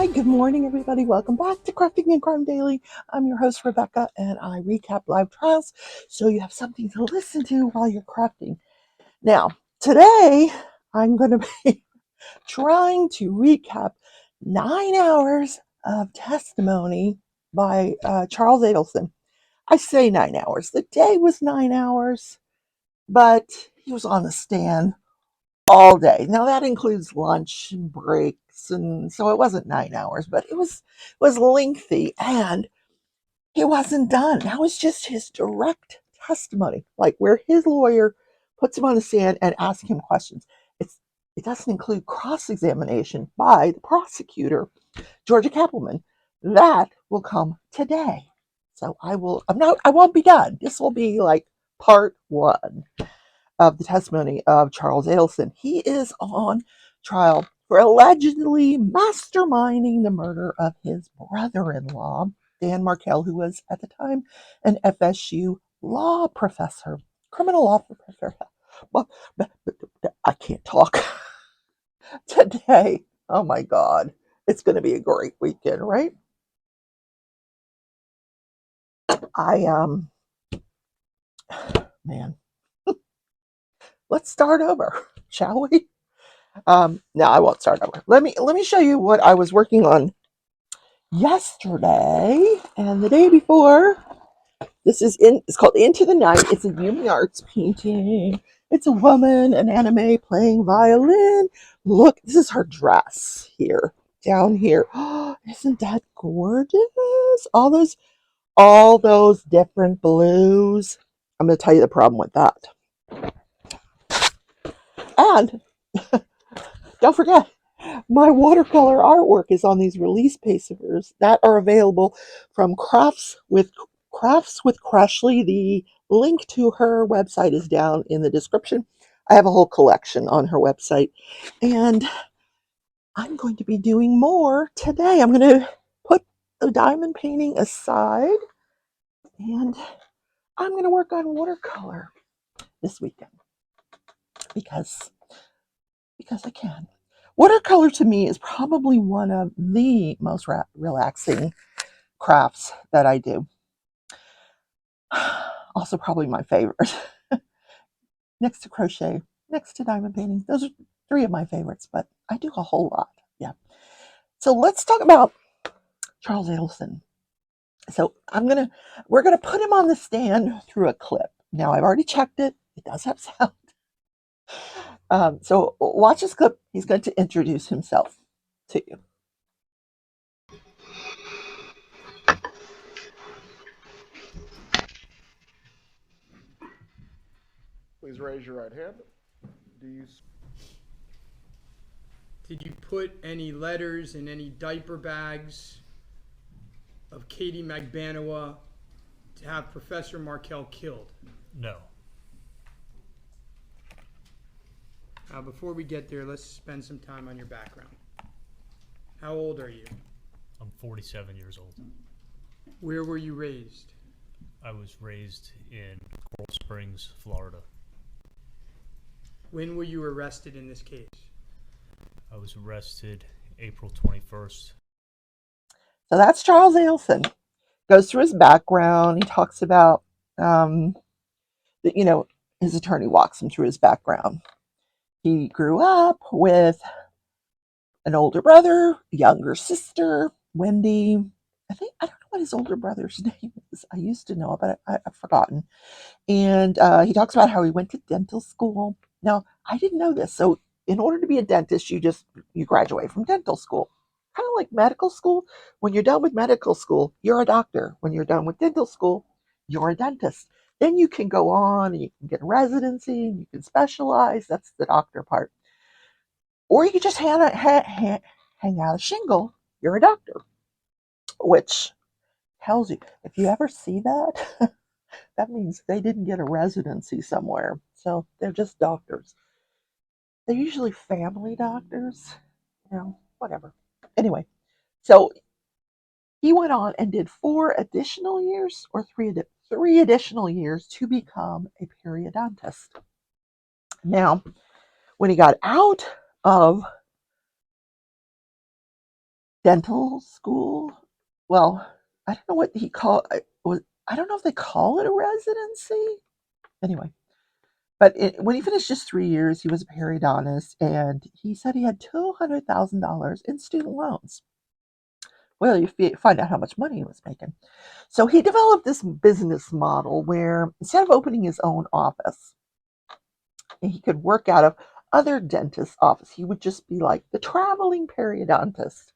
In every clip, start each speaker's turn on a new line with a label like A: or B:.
A: Hi, good morning, everybody. Welcome back to Crafting and Crime Daily. I'm your host, Rebecca, and I recap live trials so you have something to listen to while you're crafting. Now, today I'm going to be trying to recap 9 hours of testimony by Charles Adelson. I say 9 hours. The day was 9 hours, but he was on the stand all day. Now that includes lunch and breaks, and so it wasn't 9 hours, but it was lengthy, and he wasn't done. That was just his direct testimony, like where his lawyer puts him on the stand and asks him questions. It doesn't include cross examination by the prosecutor, Georgia Kappelman. That will come today. So I won't be done. This will be like part one of the testimony of Charles Adelson. He is on trial for allegedly masterminding the murder of his brother-in-law, Dan Markell, who was at the time an FSU law professor, criminal law professor. But I can't talk today. Oh my God. It's going to be a great weekend, right? I man, let's start over, shall we? No, I won't start over. Let me show you what I was working on yesterday and the day before. It's called Into the Night. It's a Yumi Arts painting. It's a woman, an anime playing violin. Look, this is her dress here, down here. Oh, isn't that gorgeous? All those different blues. I'm going to tell you the problem with that. And don't forget, my watercolor artwork is on these release papers that are available from Crafts with Crashley. The link to her website is down in the description. I have a whole collection on her website, and I'm going to be doing more today. I'm going to put the diamond painting aside, and I'm going to work on watercolor this weekend because I can. Watercolor to me is probably one of the most relaxing crafts that I do. Also, probably my favorite. Next to crochet, next to diamond painting. Those are three of my favorites, but I do a whole lot. Yeah. So let's talk about Charles Adelson. So we're gonna put him on the stand through a clip. Now I've already checked it. It does have sound. So watch this clip. He's going to introduce himself to you.
B: Please raise your right hand. Do you
C: Did you put any letters in any diaper bags of Katie Magbanowa to have Professor Markell killed?
D: No.
C: Now, before we get there, let's spend some time on your background. How old are you?
D: I'm 47 years old.
C: Where were you raised?
D: I was raised in Coral Springs, Florida.
C: When were you arrested in this case?
D: I was arrested April 21st.
A: So that's Charles Adelson. Goes through his background. He talks about, his attorney walks him through his background. He grew up with an older brother, a younger sister, Wendy. I don't know what his older brother's name is. I used to know it, but I've forgotten. And he talks about how he went to dental school. Now, I didn't know this. So in order to be a dentist, you graduate from dental school. Kind of like medical school. When you're done with medical school, you're a doctor. When you're done with dental school, you're a dentist. Then you can go on and you can get a residency and you can specialize. That's the doctor part. Or you can just hang out a shingle. You're a doctor, which tells you, if you ever see that, that means they didn't get a residency somewhere. So they're just doctors. They're usually family doctors, whatever. Anyway, so he went on and did 4 additional years or three additional years to become a periodontist. Now, when he got out of dental school. Well, I don't know what he called it. I don't know if they call it a residency. Anyway, but when he finished his 3 years, he was a periodontist, and he said he had $200,000 in student loans. Well, you find out how much money he was making. So he developed this business model where instead of opening his own office, he could work out of other dentists' office. He would just be like the traveling periodontist.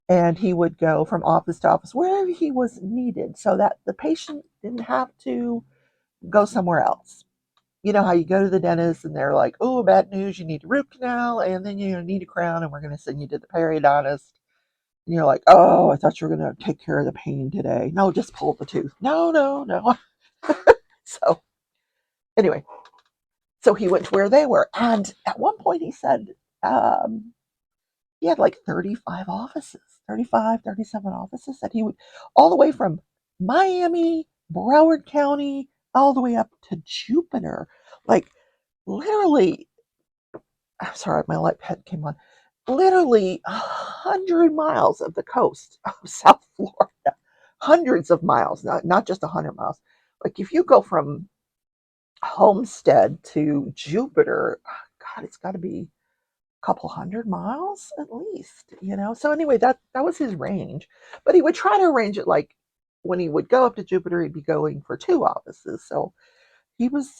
A: And he would go from office to office wherever he was needed so that the patient didn't have to go somewhere else. You know how you go to the dentist and they're like, oh, bad news, you need a root canal, and then you need a crown, and we're going to send you to the periodontist. And you're like, oh, I thought you were going to take care of the pain today. No, just pull the tooth. No, no, no. So, anyway, so he went to where they were. And at one point he said he had like 35 offices, 35, 37 offices that he would, all the way from Miami, Broward County, all the way up to Jupiter. Like, literally, I'm sorry, my light pad came on. Literally 100 miles of the coast of South Florida. Hundreds of miles, not just 100 miles. Like, if you go from Homestead to Jupiter, God, it's got to be a couple 100 miles at least, you know? So, anyway, that was his range. But he would try to arrange it like when he would go up to Jupiter, he'd be going for 2 offices. So, he was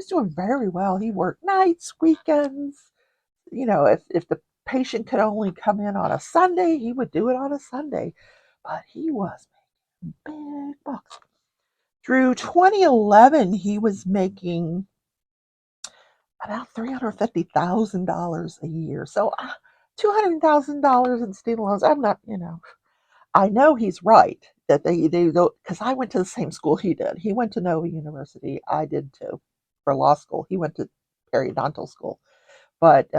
A: doing very well. He worked nights, weekends. You know, if the patient could only come in on a Sunday, he would do it on a Sunday. But he was making big bucks. Through 2011, he was making about $350,000 a year. So $200,000 in student loans. I'm not, I know he's right that they because I went to the same school he did. He went to Nova University. I did too for law school. He went to periodontal school. But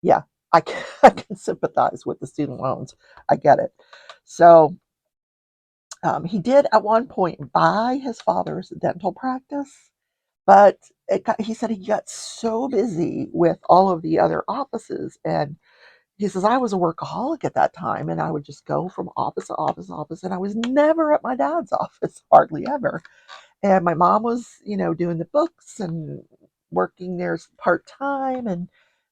A: yeah, I can, I can sympathize with the student loans. I get it. So he did at one point buy his father's dental practice, but he said he got so busy with all of the other offices. And he says, I was a workaholic at that time, and I would just go from office to office to office, and I was never at my dad's office, hardly ever. And my mom was, doing the books and working there part time, and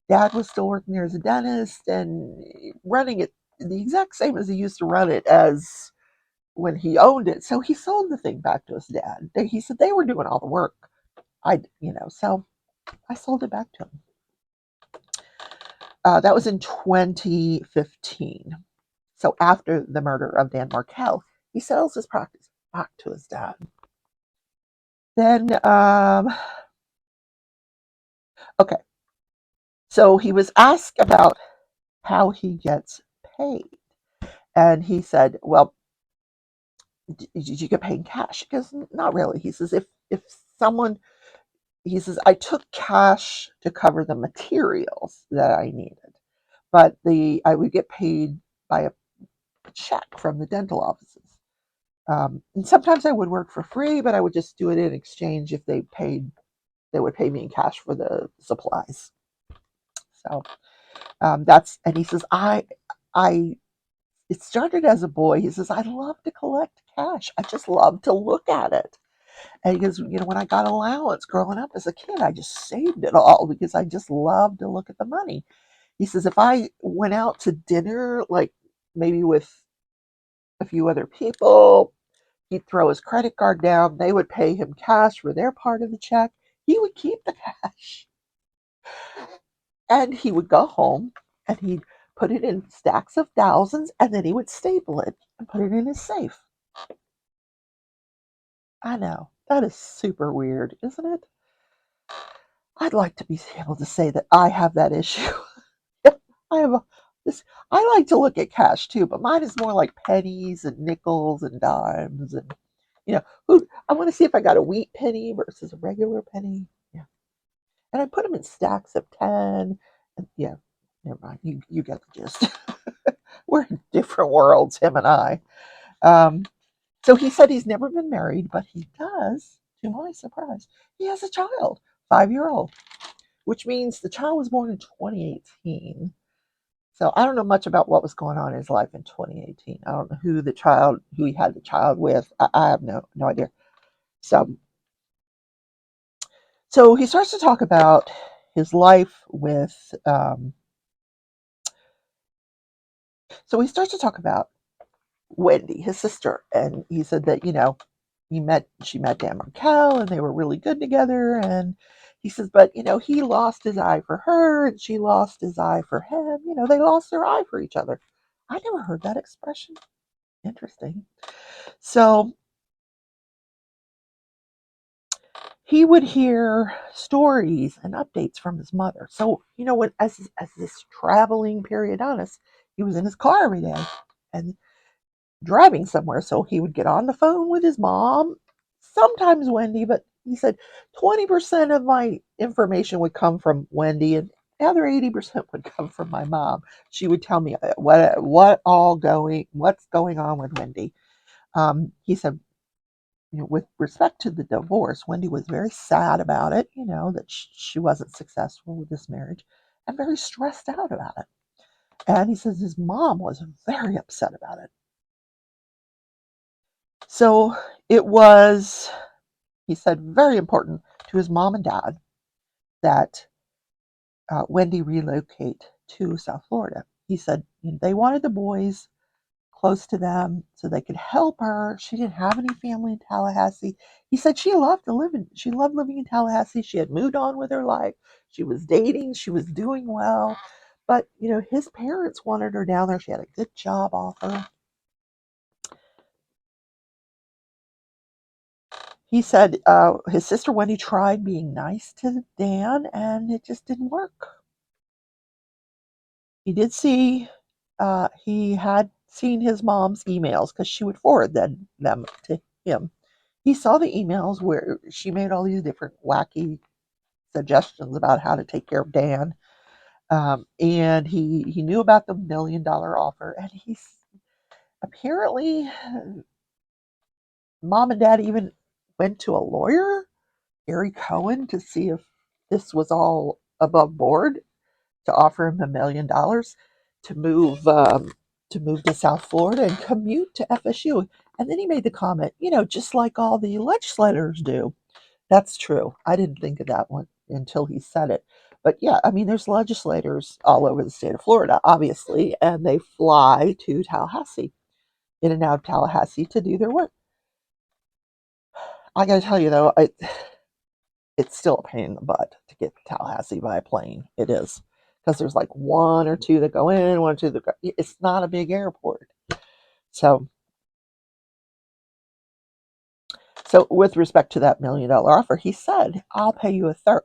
A: dad was still working there as a dentist and running it the exact same as he used to run it as when he owned it. So he sold the thing back to his dad. He said they were doing all the work. So I sold it back to him. That was in 2015. So after the murder of Dan Markel, he sells his practice back to his dad. Then, okay. So he was asked about how he gets paid. And he said, well, did you get paid in cash? Because not really. He says, if someone, he says, I took cash to cover the materials that I needed, but I would get paid by a check from the dental offices. And sometimes I would work for free, but I would just do it in exchange if they would pay me in cash for the supplies. So and he says, it started as a boy. He says, I love to collect cash. I just love to look at it. And he goes, when I got allowance growing up as a kid, I just saved it all because I just loved to look at the money. He says, if I went out to dinner, like maybe with a few other people, he'd throw his credit card down. They would pay him cash for their part of the check. He would keep the cash. And he would go home and he'd put it in stacks of thousands, and then he would staple it and put it in his safe. I know. That is super weird, isn't it? I'd like to be able to say that I have that issue. I have this. I like to look at cash too, but mine is more like pennies and nickels and dimes, and I want to see if I got a wheat penny versus a regular penny. Yeah, and I put them in stacks of 10. And yeah, never mind. You get the gist. We're in different worlds, him and I. So he said he's never been married, but he does, to my surprise, he has a child, 5-year-old, which means the child was born in 2018. So I don't know much about what was going on in his life in 2018. I don't know who he had the child with. I have no idea. So so he starts to talk about his life with. So he starts to talk about Wendy, his sister, and he said that she met Dan Markel, and they were really good together. And he says, but he lost his eye for her, and she lost his eye for him. They lost their eye for each other. I never heard that expression. Interesting. So he would hear stories and updates from his mother. So when as this traveling periodontist, he was in his car every day and driving somewhere. So he would get on the phone with his mom, sometimes Wendy, but he said 20% of my information would come from Wendy and the other 80% would come from my mom. She would tell me what's going on with Wendy. He said, with respect to the divorce, Wendy was very sad about it, that she wasn't successful with this marriage and very stressed out about it. And he says his mom was very upset about it. So it was, he said, very important to his mom and dad that Wendy relocate to South Florida. He said they wanted the boys close to them so they could help her. She didn't have any family in Tallahassee. He said she loved living in Tallahassee. She had moved on with her life. She was dating, she was doing well. But, his parents wanted her down there. She had a good job offer. He said his sister Wendy tried being nice to Dan and it just didn't work. He did see, he had seen his mom's emails because she would forward them to him. He saw the emails where she made all these different wacky suggestions about how to take care of Dan. And he knew about the $1 million offer. And he's apparently, mom and dad even went to a lawyer, Gary Cohen, to see if this was all above board to offer him $1 million to move to South Florida and commute to FSU. And then he made the comment, just like all the legislators do. That's true. I didn't think of that one until he said it. But yeah, I mean, there's legislators all over the state of Florida, obviously, and they fly to Tallahassee, in and out of Tallahassee to do their work. I got to tell you, though, it's still a pain in the butt to get to Tallahassee by plane. It is. Because there's like one or two that go in, one or two that go. It's not a big airport. So with respect to that $1 million offer, he said, I'll pay you a third.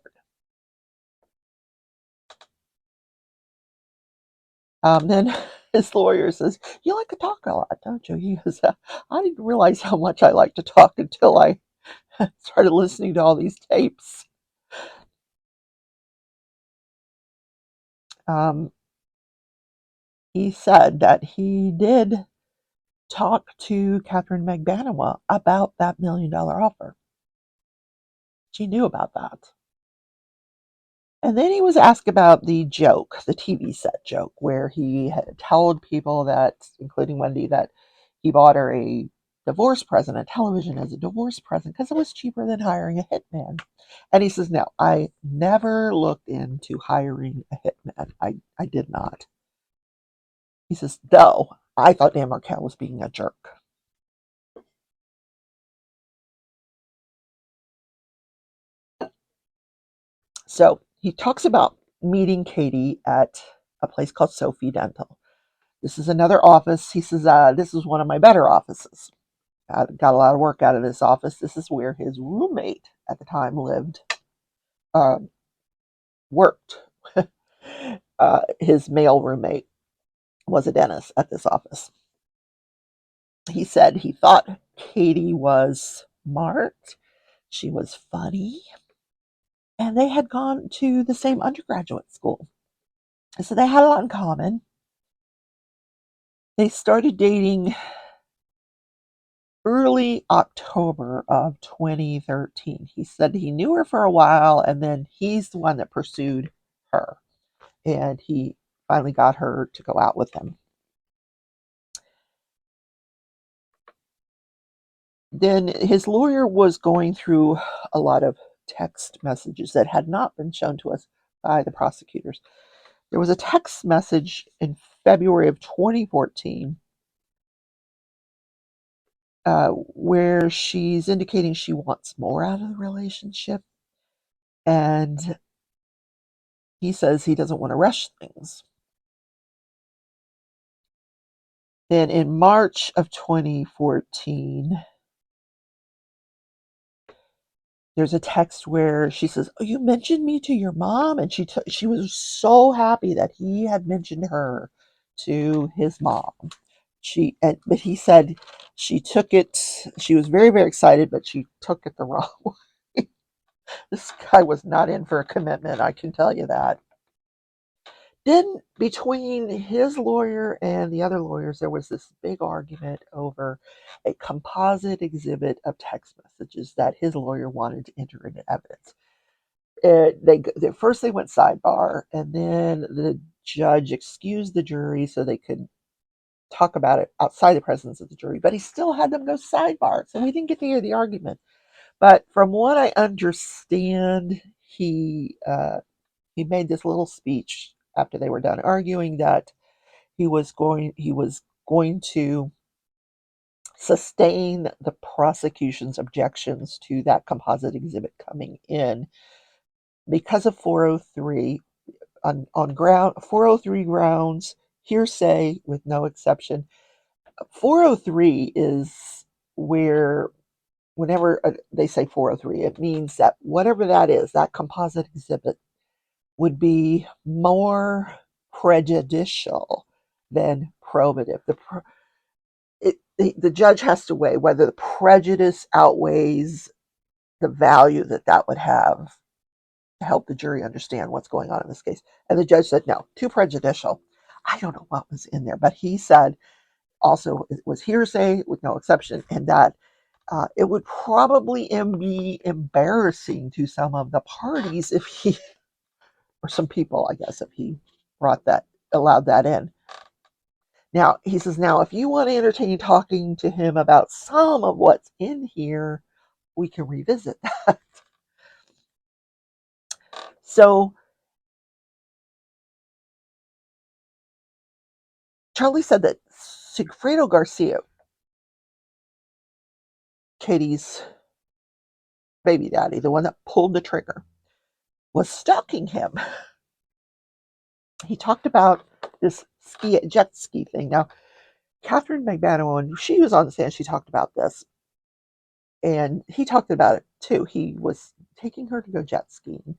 A: Then his lawyer says, you like to talk a lot, don't you? He goes, I didn't realize how much I like to talk until I started listening to all these tapes. Um, he said that he did talk to Catherine Magbanua about that $1 million offer. She knew about that. And then he was asked about the joke, the TV set joke, where he had told people that, including Wendy, that he bought her a divorce present, a television as a divorce present, because it was cheaper than hiring a hitman. And he says, no, I never looked into hiring a hitman. I did not. He says, though, I thought Dan Markel was being a jerk. So he talks about meeting Katie at a place called Sophie Dental. This is another office. He says, this is one of my better offices. Got a lot of work out of this office. This is where his roommate at the time lived, worked. His male roommate was a dentist at this office. He said he thought Katie was smart. She was funny. And they had gone to the same undergraduate school. So they had a lot in common. They started dating early October of 2013. He said he knew her for a while and then he's the one that pursued her. And he finally got her to go out with him. Then his lawyer was going through a lot of text messages that had not been shown to us by the prosecutors. There was a text message in February of 2014 where she's indicating she wants more out of the relationship. And he says he doesn't want to rush things. Then in March of 2014, there's a text where she says, "Oh, you mentioned me to your mom," and she was so happy that he had mentioned her to his mom. But he said she took it. She was very, very excited, but she took it the wrong way. This guy was not in for a commitment, I can tell you that. Then between his lawyer and the other lawyers, there was this big argument over a composite exhibit of text messages that his lawyer wanted to enter into evidence. First they went sidebar, and then the judge excused the jury so they could talk about it outside the presence of the jury, but he still had them go sidebar, so we didn't get to hear the argument. But from what I understand, he made this little speech after they were done arguing that he was going to sustain the prosecution's objections to that composite exhibit coming in because of 403 on ground 403 grounds, hearsay with no exception. 403 is where whenever they say 403, it means that whatever that is, that composite exhibit would be more prejudicial than probative. The judge has to weigh whether the prejudice outweighs the value that that would have to help the jury understand what's going on in this case. And the judge said, no, too prejudicial. I don't know what was in there, but he said also it was hearsay with no exception, and that it would probably be embarrassing to some of the parties if he, or some people, I guess, if he allowed that in. Now, he says, now, if you want to entertain talking to him about some of what's in here, we can revisit that. So, Charlie said that Sigfredo Garcia, Katie's baby daddy, the one that pulled the trigger, was stalking him. He talked about this jet ski thing. Now, Catherine McManaman, when she was on the stand, she talked about this. And he talked about it too. He was taking her to go jet skiing.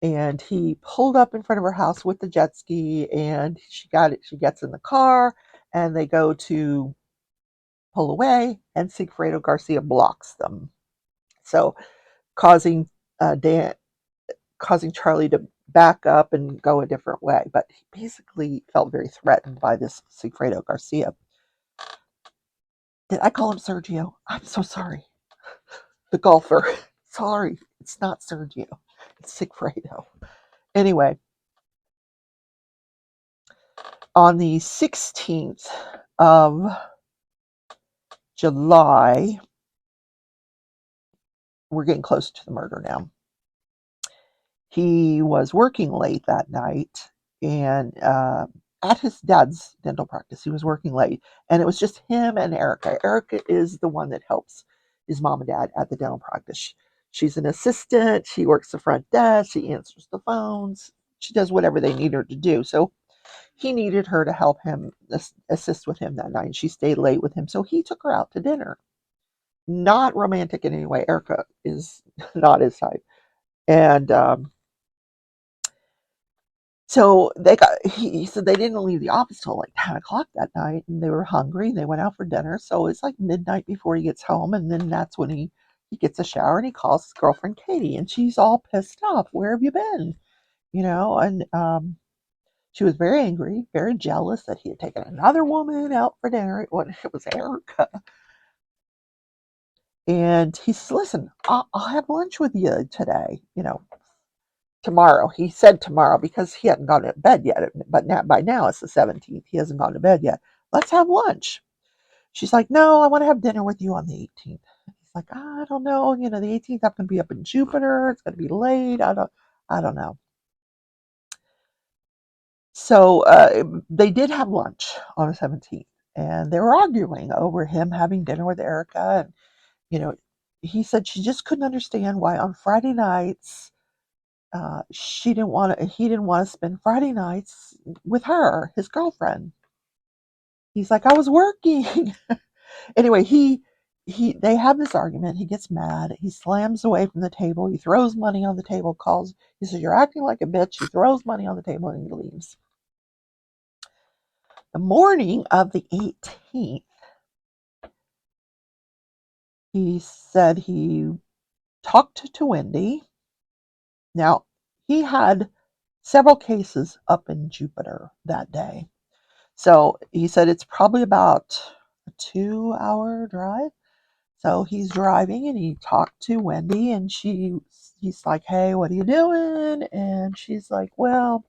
A: And he pulled up in front of her house with the jet ski, and she gets in the car, and they go to pull away, and Sigfredo Garcia blocks them. So causing causing Charlie to back up and go a different way. But he basically felt very threatened by this Sigfredo Garcia. Did I call him Sergio? I'm so sorry. The golfer. Sorry, it's not Sergio. It's Sigfredo. Anyway, on the 16th of July, we're getting close to the murder now. He was working late that night, and at his dad's dental practice, he was working late, and it was just him and Erica. Erica is the one that helps his mom and dad at the dental practice. She's an assistant. She works the front desk. She answers the phones. She does whatever they need her to do. So he needed her to help him, assist with him that night. She stayed late with him, so he took her out to dinner. Not romantic in any way. Erica is not his type. And so he said they didn't leave the office till like 10 o'clock that night, and they were hungry, and they went out for dinner. So it's like midnight before he gets home, and then that's when he gets a shower, and he calls his girlfriend Katie, and she's all pissed off. Where have you been? And she was very angry, very jealous that he had taken another woman out for dinner. It was Erica. And he says, listen, I'll have lunch with you today, tomorrow. He said tomorrow because he hadn't gone to bed yet. But now, by now it's the 17th. He hasn't gone to bed yet. Let's have lunch. She's like, no, I want to have dinner with you on the 18th. He's like, I don't know. You know, the 18th I'm going to be up in Jupiter. It's going to be late. I don't know. So they did have lunch on the 17th, and they were arguing over him having dinner with Erica. And you know, he said she just couldn't understand why on Friday nights she didn't want to. He didn't want to spend Friday nights with her, his girlfriend. He's like, I was working. Anyway, they have this argument. He gets mad. He slams away from the table. He throws money on the table. He says, "You're acting like a bitch." He throws money on the table and he leaves. The morning of the 18th, he said he talked to Wendy. Now, he had several cases up in Jupiter that day. So he said it's probably about a 2-hour drive. So he's driving and he talked to Wendy and he's like, hey, what are you doing? And she's like, well,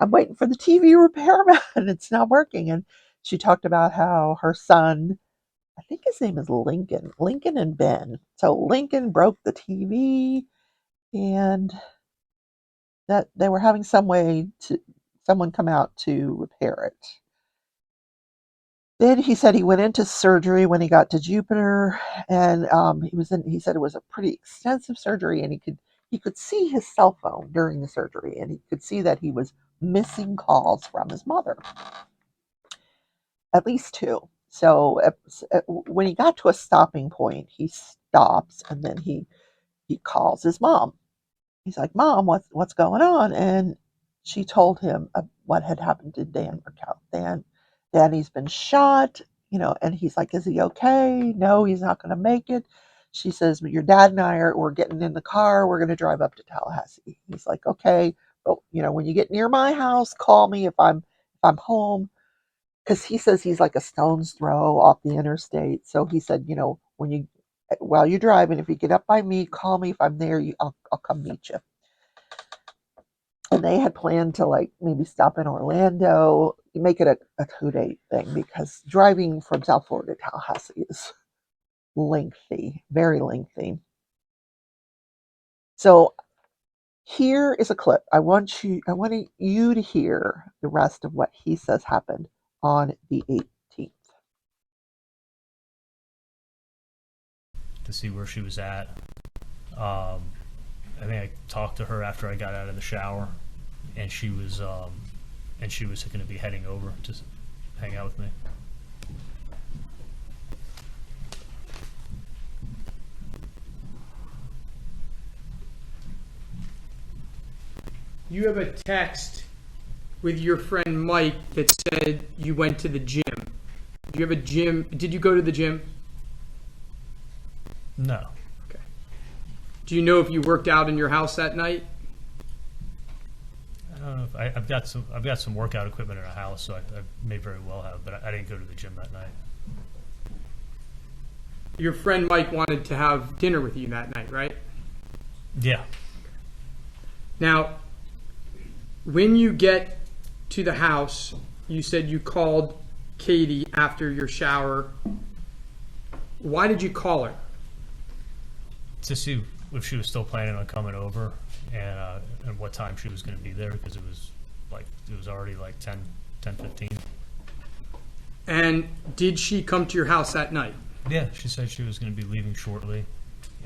A: I'm waiting for the TV repairman and it's not working. And she talked about how her son, I think his name is Lincoln and Ben. So Lincoln broke the TV and that they were having someone come out to repair it. Then he said he went into surgery when he got to Jupiter, and he said it was a pretty extensive surgery, and he could see his cell phone during the surgery, and he could see that he was missing calls from his mother, at least two. So when he got to a stopping point, he stops, and then he calls his mom. He's like, Mom, what's going on? And she told him what had happened to Dan Merkel. Danny's been shot, and he's like, is he okay? No, he's not going to make it. She says, your dad and we're getting in the car. We're going to drive up to Tallahassee. He's like, okay, but when you get near my house, call me if I'm home. Because he says he's like a stone's throw off the interstate. So he said, while you're driving, if you get up by me, call me. If I'm there, I'll come meet you. And they had planned to maybe stop in Orlando, make it a 2-day thing because driving from South Florida to Tallahassee is lengthy, very lengthy. So here is a clip. I want you to hear the rest of what he says happened on the 18th.
D: To see where she was at. I think I talked to her after I got out of the shower, and she was going to be heading over to hang out with me.
C: You have a text with your friend Mike that said you went to the gym. Do you have a gym? Did you go to the gym?
D: No.
C: Okay. Do you know if you worked out in your house that night?
D: I don't know if I've got some workout equipment in our house, so I may very well have, but I didn't go to the gym that night.
C: Your friend Mike wanted to have dinner with you that night, right?
D: Yeah.
C: Now, when you get to the house, you said you called Katie after your shower. Why did you call her?
D: To see if she was still planning on coming over and what time she was going to be there, because it was already 10:15.
C: And did she come to your house that night?
D: Yeah, she said she was going to be leaving shortly,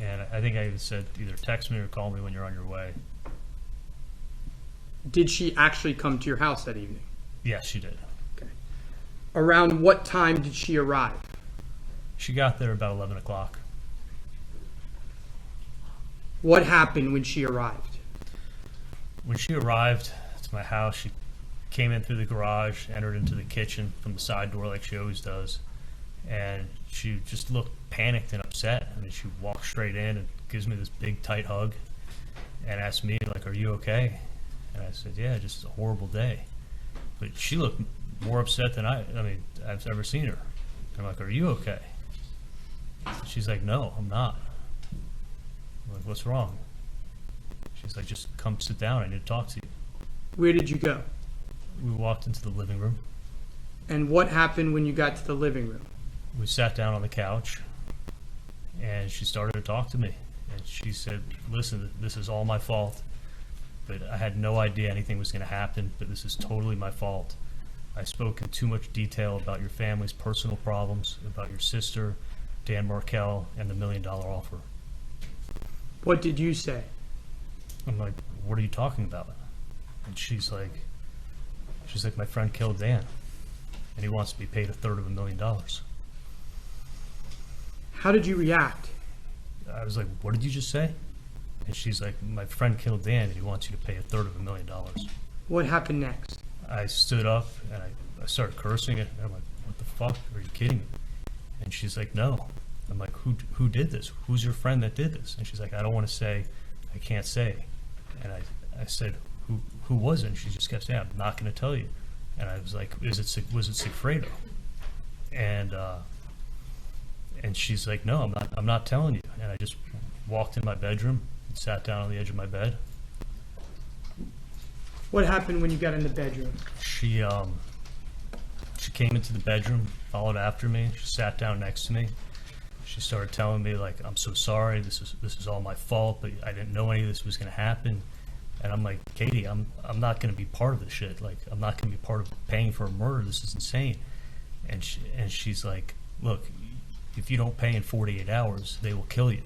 D: and I think I even said either text me or call me when you're on your way.
C: Did she actually come to your house that evening?
D: Yes, she did.
C: Okay. Around what time did she arrive?
D: She got there about 11 o'clock.
C: What happened when she arrived?
D: When she arrived to my house, she came in through the garage, entered into the kitchen from the side door like she always does, and she just looked panicked and upset. I mean, she walked straight in and gives me this big, tight hug and asked me, are you okay? And I said, yeah, just a horrible day. But she looked more upset than I've ever seen her. I'm like, are you okay? She's like, no, I'm not. I'm like, what's wrong? She's She's like, just come sit down. I need to talk to you.
C: Where did you go?
D: We walked into the living room.
C: And what happened when you got to the living room?
D: We sat down on the couch, and she started to talk to me. And she said, listen, this is all my fault, but I had no idea anything was going to happen, but this is totally my fault. I spoke in too much detail about your family's personal problems, about your sister, Dan Markel, and the $1 million offer.
C: What did you say?
D: I'm like, what are you talking about? And she's like, my friend killed Dan, and he wants to be paid $250,000.
C: How did you react?
D: I was like, what did you just say? And she's like, my friend killed Dan, and he wants you to pay $250,000.
C: What happened next?
D: I stood up, and I started cursing it. And I'm like, what the fuck? Are you kidding me? And she's like, no. I'm like, who did this? Who's your friend that did this? And she's like, I don't want to say. I can't say. And I said, who was it? And she just kept saying, I'm not going to tell you. And I was like, was it Sigfredo? And she's like, no, I'm not telling you. And I just walked in my bedroom and sat down on the edge of my bed.
C: What happened when you got in the bedroom?
D: She came into the bedroom, followed after me. She sat down next to me. She started telling me, like, I'm so sorry. This is all my fault, but I didn't know any of this was going to happen. And I'm like, Katie, I'm not going to be part of this shit. Like, I'm not going to be part of paying for a murder. This is insane. And she's like, look, if you don't pay in 48 hours, they will kill you.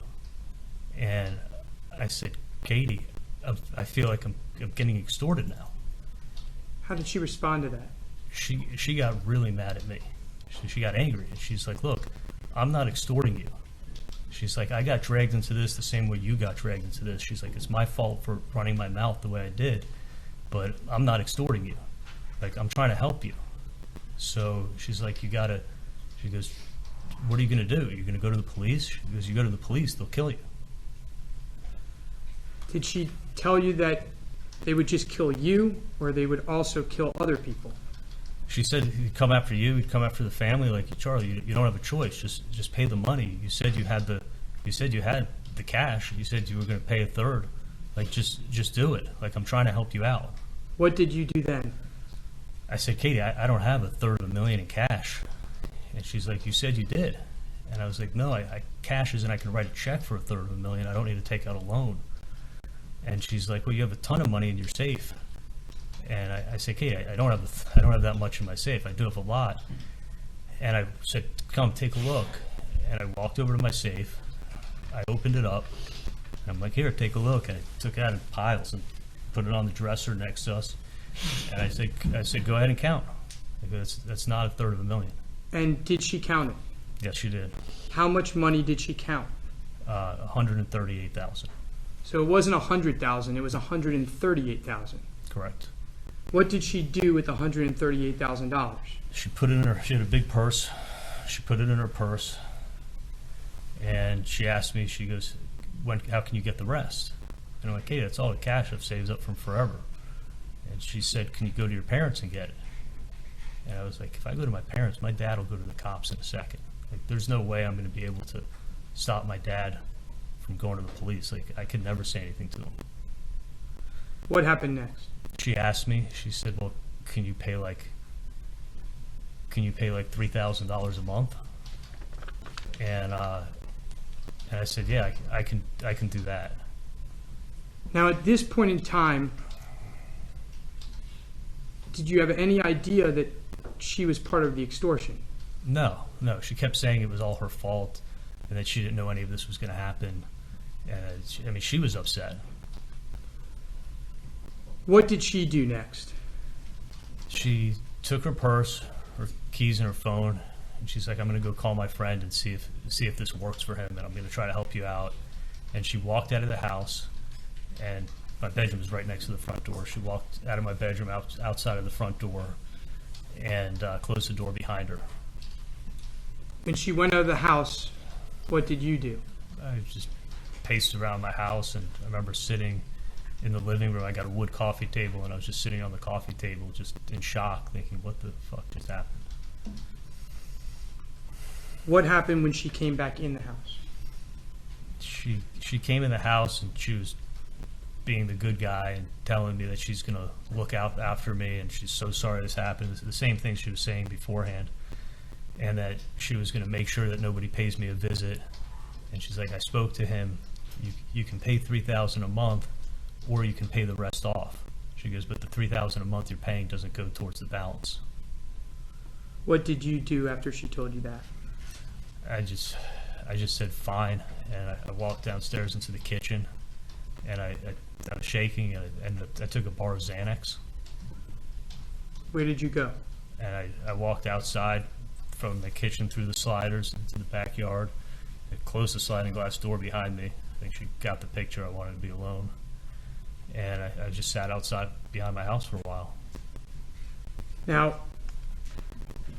D: And I said, Katie, I feel like I'm getting extorted now.
C: How did she respond to that?
D: She got really mad at me. She got angry. And she's like, look, I'm not extorting you. She's like, I got dragged into this the same way you got dragged into this. She's like, it's my fault for running my mouth the way I did, but I'm not extorting you. Like, I'm trying to help you. So she's like, she goes, what are you going to do? You're going to go to the police? She goes, you go to the police, they'll kill you.
C: Did she tell you that they would just kill you, or they would also kill other people?
D: She said, he'd come after you, he'd come after the family. Like, Charlie, you don't have a choice. Just pay the money. You said you had the cash. You said you were going to pay a third. Like, just do it. Like, I'm trying to help you out.
C: What did you do then?
D: I said, Katie, I don't have $250,000 in cash. And she's like, you said you did. And I was like, no, I cash is, and I can write a check for $250,000. I don't need to take out a loan. And she's like, well, you have a ton of money in your safe. And I said, Katie, I don't have that much in my safe. I do have a lot. And I said, come take a look. And I walked over to my safe. I opened it up. And I'm like, here, take a look. And I took it out in piles and put it on the dresser next to us. And I said, go ahead and count. I go, that's not $250,000.
C: And did she count it?
D: Yes, she did.
C: How much money did she count?
D: $138,000.
C: So it wasn't $100,000, it was $138,000.
D: Correct.
C: What did she do with $138,000?
D: She had a big purse. She put it in her purse. And she asked me, she goes, how can you get the rest? And I'm like, hey, that's all the cash I've saved up from forever. And she said, can you go to your parents and get it? And I was like, if I go to my parents, my dad will go to the cops in a second. Like, there's no way I'm going to be able to stop my dad from going to the police. Like, I could never say anything to him.
C: What happened next?
D: She asked me, she said, well, can you pay like $3,000 a month? And I said, yeah, I can do that.
C: Now, at this point in time, did you have any idea that she was part of the extortion?
D: No. She kept saying it was all her fault and that she didn't know any of this was going to happen. And she was upset.
C: What did she do next?
D: She took her purse, her keys, and her phone, and she's like, I'm going to go call my friend and see if this works for him, and I'm going to try to help you out. And she walked out of the house, and my bedroom was right next to the front door. She walked out of my bedroom outside of the front door and closed the door behind her.
C: When she went out of the house, what did you do?
D: I just paced around my house, and I remember sitting in the living room. I got a wood coffee table, and I was just sitting on the coffee table just in shock, thinking, what the fuck just happened?
C: What happened when she came back in the house?
D: She came in the house, and she was being the good guy and telling me that she's going to look out after me and she's so sorry this happened. It's the same thing she was saying beforehand, and that she was going to make sure that nobody pays me a visit. And she's like, I spoke to him. You can pay $3,000 a month, or you can pay the rest off. She goes, but the $3,000 a month you're paying doesn't go towards the balance.
C: What did you do after she told you that?
D: I just said fine, and I walked downstairs into the kitchen, and I was shaking, and I took a bar of Xanax,
C: Where did you go?
D: and I walked outside from the kitchen through the sliders into the backyard. I closed the sliding glass door behind me. I think she got the picture. I wanted to be alone, and I just sat outside behind my house for a while.
C: Now,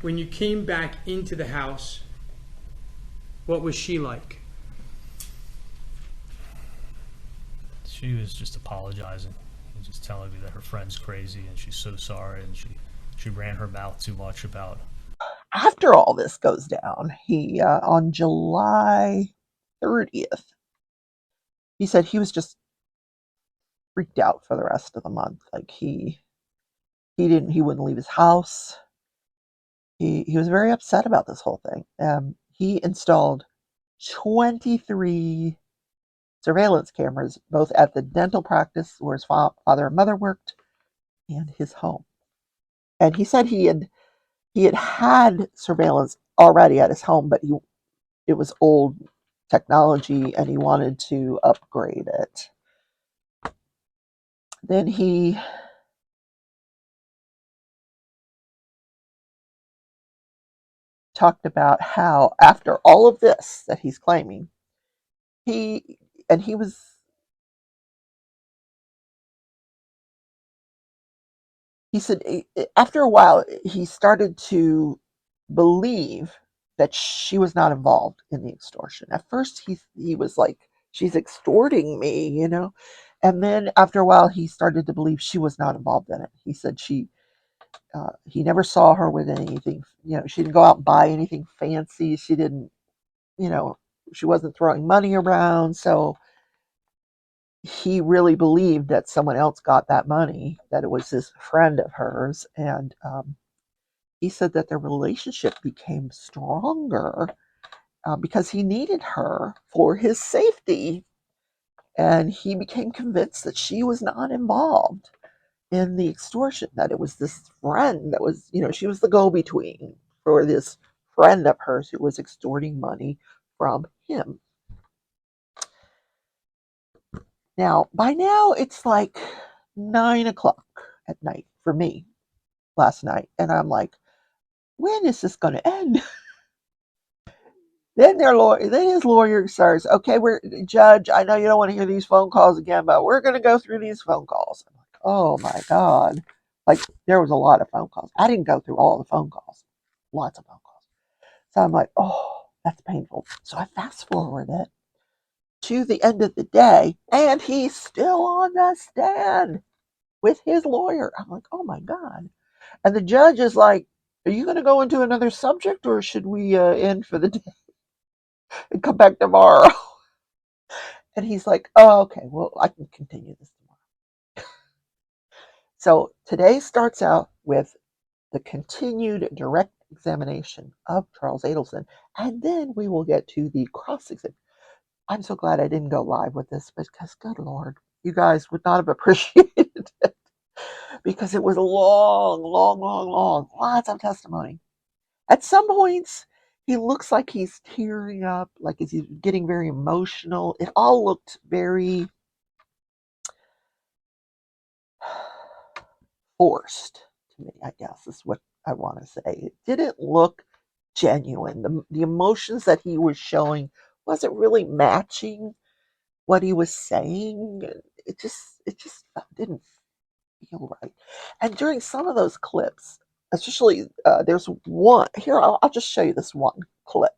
C: when you came back into the house, what was she like?
D: She was just apologizing and just telling me that her friend's crazy and she's so sorry, and she ran her mouth too much about.
A: After all this goes down, he on July 30th, he said he was just freaked out for the rest of the month. Like he wouldn't leave his house. He was very upset about this whole thing. He installed 23 surveillance cameras, both at the dental practice where his father and mother worked, and his home. And he said he had surveillance already at his home, but it was old technology, and he wanted to upgrade it. Then he talked about how after all of this that he's claiming, he said after a while he started to believe that she was not involved in the extortion. At first he was like, she's extorting me, and then after a while he started to believe she was not involved in it. He said he never saw her with anything, she didn't go out and buy anything fancy. She didn't, she wasn't throwing money around. So he really believed that someone else got that money, that it was this friend of hers. And he said that their relationship became stronger because he needed her for his safety. And he became convinced that she was not involved in the extortion, that it was this friend that was, she was the go-between for this friend of hers who was extorting money from him. Now, by now, it's like 9 o'clock at night for me last night. And I'm like, when is this going to end? Then his lawyer says, okay, Judge, I know you don't want to hear these phone calls again, but we're going to go through these phone calls. I'm like, oh my God. Like, there was a lot of phone calls. I didn't go through all the phone calls. Lots of phone calls. So I'm like, oh, that's painful. So I fast forward it to the end of the day, and he's still on the stand with his lawyer. I'm like, oh my God. And the judge is like, are you going to go into another subject, or should we end for the day and come back tomorrow? And he's like, oh, okay, well, I can continue this tomorrow. So today starts out with the continued direct examination of Charles Adelson, and then we will get to the cross exam. I'm so glad I didn't go live with this, because good Lord, you guys would not have appreciated it, because it was long, long, long, long, lots of testimony. At some points, he looks like he's tearing up, like he's getting very emotional. It all looked very forced to me, I guess is what I want to say. It didn't look genuine. The emotions that he was showing wasn't really matching what he was saying. It just didn't feel right. And during some of those clips, especially there's one here. I'll just show you this one clip.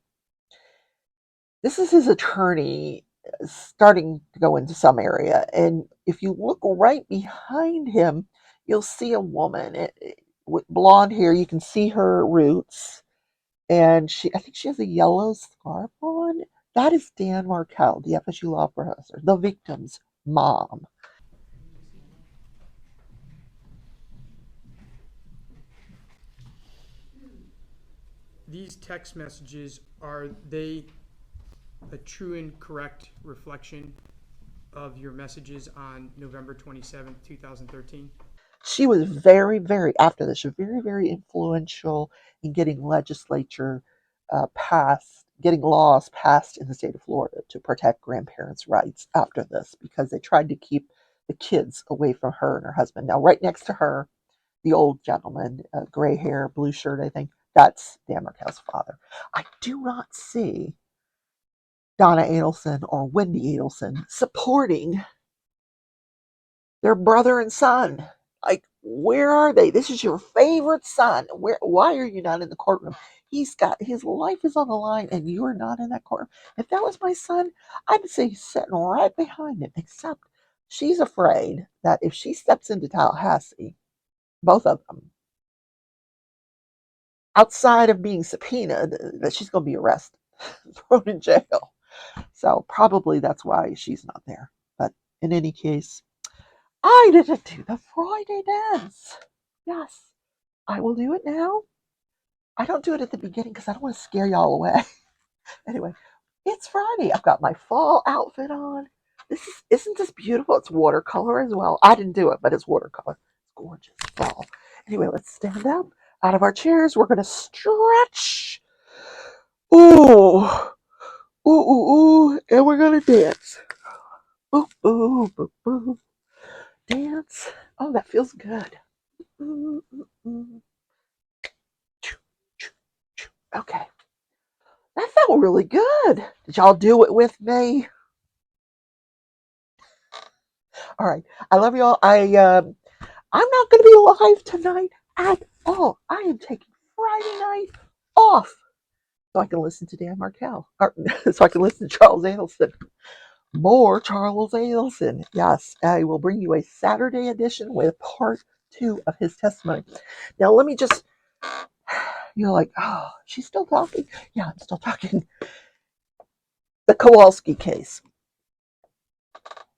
A: This is his attorney starting to go into some area, and if you look right behind him, you'll see a woman with blonde hair. You can see her roots, and I think she has a yellow scarf on. That is Dan Markel, the FSU law professor, the victim's mom.
C: these text messages, are they a true and correct reflection of your messages on November 27th, 2013?
A: She was very, very, after this, she was very, very influential in getting legislature passed, getting laws passed in the state of Florida to protect grandparents' rights after this, because they tried to keep the kids away from her and her husband. Now, right next to her, the old gentleman, gray hair, blue shirt, I think, that's Dan Markel's father. I do not see Donna Adelson or Wendy Adelson supporting their brother and son. Like, where are they? This is your favorite son. Why are you not in the courtroom? He's got his life is on the line and you're not in that courtroom. If that was my son, I'd say he's sitting right behind him, except she's afraid that if she steps into Tallahassee, both of them, outside of being subpoenaed, that she's going to be arrested, thrown in jail. So probably that's why she's not there. But in any case, I didn't do the Friday dance. Yes, I will do it now. I don't do it at the beginning because I don't want to scare y'all away. Anyway, it's Friday. I've got my fall outfit on. Isn't this beautiful? It's watercolor as well. I didn't do it, but it's watercolor. It's gorgeous. Fall. Anyway, let's stand up out of our chairs. We're gonna stretch. Ooh, ooh, ooh, ooh, and we're gonna dance. Ooh, ooh, ooh, ooh. Dance. Oh, that feels good. Ooh, ooh, ooh. Okay. That felt really good. Did y'all do it with me? All right. I love y'all. I'm not going to be live tonight at all. I am taking Friday night off so I can listen to Dan Markel, or so I can listen to Charles Adelson. More Charles Adelson. Yes, I will bring you a Saturday edition with part 2 of his testimony. Now, let me just, you're like, oh, she's still talking? Yeah, I'm still talking. The Kowalski case.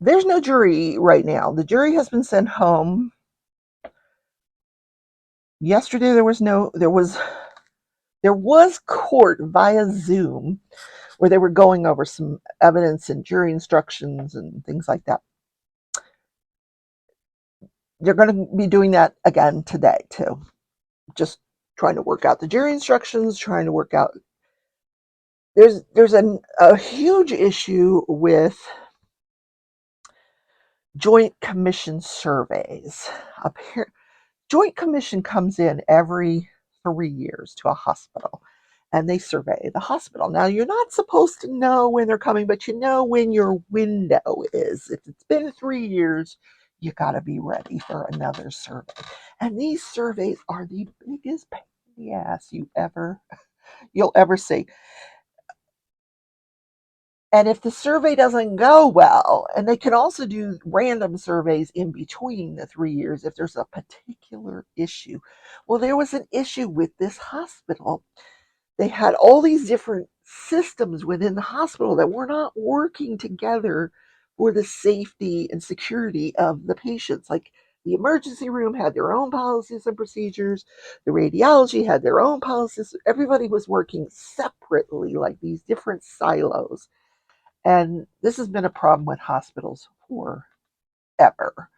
A: There's no jury right now. The jury has been sent home. Yesterday there was court via Zoom where they were going over some evidence and jury instructions and things like that. They're going to be doing that again today too. Just trying to work out the jury instructions, trying to work out. There's a huge issue with joint commission surveys. Joint commission comes in every 3 years to a hospital and they survey the hospital. Now, you're not supposed to know when they're coming, but you know when your window is. If it's been 3 years, you got to be ready for another survey. And these surveys are the biggest pain in the ass you'll ever see. And if the survey doesn't go well, and they can also do random surveys in between the 3 years if there's a particular issue. Well, there was an issue with this hospital. They had all these different systems within the hospital that were not working together for the safety and security of the patients. Like the emergency room had their own policies and procedures, the radiology had their own policies. Everybody was working separately, like these different silos. And this has been a problem with hospitals forever.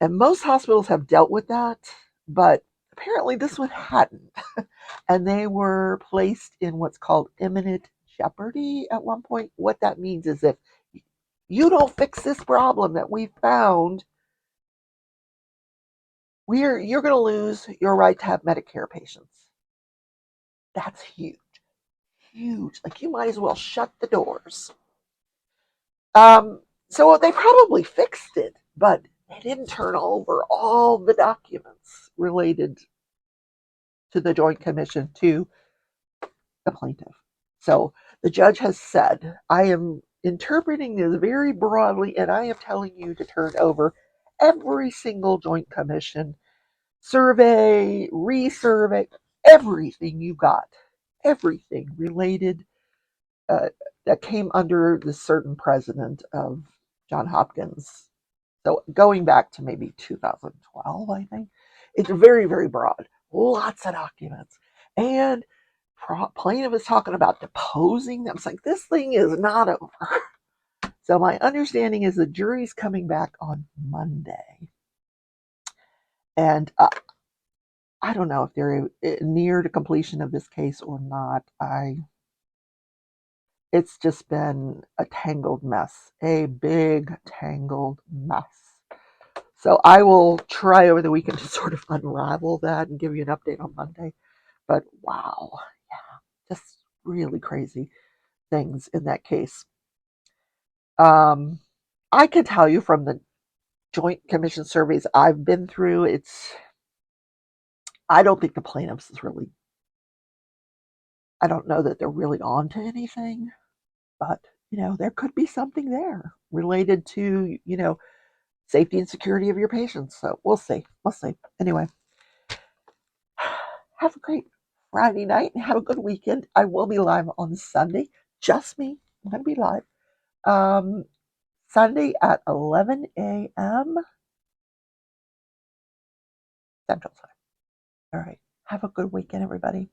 A: And most hospitals have dealt with that, but apparently this one hadn't. And they were placed in what's called imminent jeopardy at one point. What that means is if you don't fix this problem that we found, you're going to lose your right to have Medicare patients. That's huge. Huge. Like you might as well shut the doors. So they probably fixed it, but they didn't turn over all the documents related to the Joint Commission to the plaintiff. So the judge has said, I am interpreting this very broadly, and I am telling you to turn over every single Joint Commission survey, resurvey, everything you got, everything related that came under the certain president of John Hopkins. So going back to maybe 2012, I think. It's very, very broad. Lots of documents. And plaintiff is talking about deposing them. It's like, this thing is not over. So my understanding is the jury's coming back on Monday. And I don't know if they're near to completion of this case or not. It's just been a tangled mess, a big tangled mess. So I will try over the weekend to sort of unravel that and give you an update on Monday. But wow, yeah, just really crazy things in that case. I can tell you from the Joint Commission surveys I've been through, I don't think the plaintiffs is really, I don't know that they're really on to anything, but there could be something there related to, safety and security of your patients. So we'll see. We'll see. Anyway, have a great Friday night and have a good weekend. I will be live on Sunday. Just me. I'm going to be live. Sunday at 11 a.m. Central Time. All right. Have a good weekend, everybody.